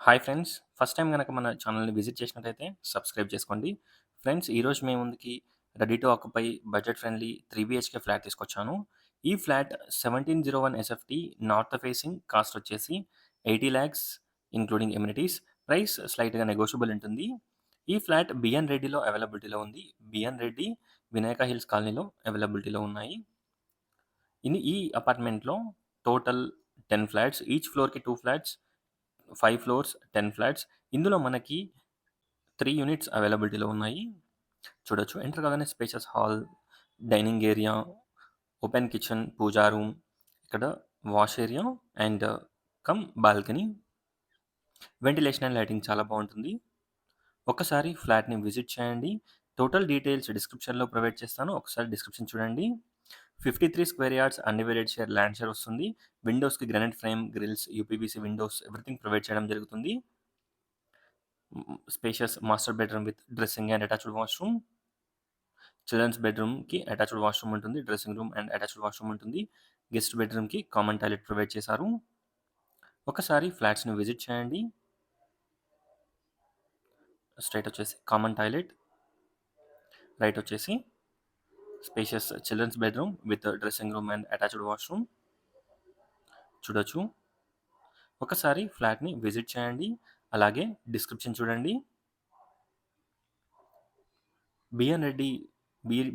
Hi friends! First time గనక మన ఛానల్‌ని విజిట్ చేసినట్టయితే సబ్స్క్రైబ్ చేసుకోండి. ఫ్రెండ్స్ ఈరోజు మీ ముందుకి ready to occupy budget friendly 3 BHK flat తీసుకొచ్చాను. ఈ flat 1701 SFT north facing cost వచ్చేసి 80,00,000 ఇంక్లూడింగ్ ఎమ్యూనిటీస్. ప్రైస్ స్లైట్‌గా నెగోషియబుల్ ఉంటుంది. ఈ ఫ్లాట్ బిఎన్ రెడ్డిలో అవైలబిలిటీలో ఉంది. బిఎన్ రెడ్డి వినాయక హిల్స్ కాలనీలో అవైలబిలిటీలో ఉన్నాయి. ఈ అపార్ట్మెంట్‌లో టోటల్ 10 ఫ్లాట్స్. ఈచ్ ఫ్లోర్‌కి 2 ఫ్లాట్స్. 5 floors, 10 flats. ఇందులో మనకి 3 యూనిట్స్ అవైలబిలిటీలో ఉన్నాయి. చూడొచ్చు. ఎంటర్ కాగానే spacious hall, dining area, open kitchen, pooja room, ఇక్కడ wash area and balcony. Ventilation and lighting చాలా బావుంటుంది. ఒక్కసారి ఫ్లాట్‌ని విజిట్ చేయండి. టోటల్ డీటెయిల్స్ డిస్క్రిప్షన్‌లో ప్రొవైడ్ చేస్తాను. ఒకసారి డిస్క్రిప్షన్ చూడండి. 53 square yards undivided share land share వస్తుంది. విండోస్‌కి granite frame, grills, UPVC windows everything provide చేయడం జరుగుతుంది. Spacious master bedroom with dressing and attached washroom. Children's బెడ్రూమ్‌కి అటాచ్డ్ వాష్‌రూమ్ ఉంటుంది. Dressing room and attached washroom ఉంటుంది. గెస్ట్ బెడ్రూమ్‌కి common toilet provide చేశారు. ఒకసారి ఫ్లాట్స్‌ని విజిట్ చేయండి. స్ట్రెయిట్ వచ్చేసి కామన్ టాయిలెట్, రైట్ వచ్చేసి spacious children's bedroom with dressing room and attached washroom చూడొచ్చు. ఒకసారి ఫ్లాట్‌ని విజిట్ చేయండి. అలాగే డిస్క్రిప్షన్ చూడండి. BN Reddy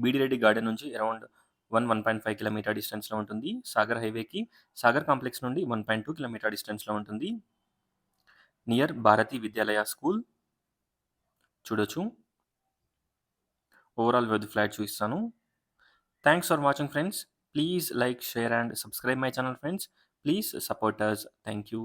BD Reddy garden నుంచి అరౌండ్ 1.5 కిలోమీటర్ డిస్టెన్స్‌లో ఉంటుంది. సాగర్ హైవేకి సాగర్ కాంప్లెక్స్ నుండి 1.2 కిలోమీటర్ డిస్టెన్స్‌లో ఉంటుంది. నియర్ భారతి విద్యాలయ స్కూల్ చూడొచ్చు. Overall view of the flat చూపిస్తాను. Thanks for watching friends. Please like, share and subscribe my channel friends. Please support us. Thank you.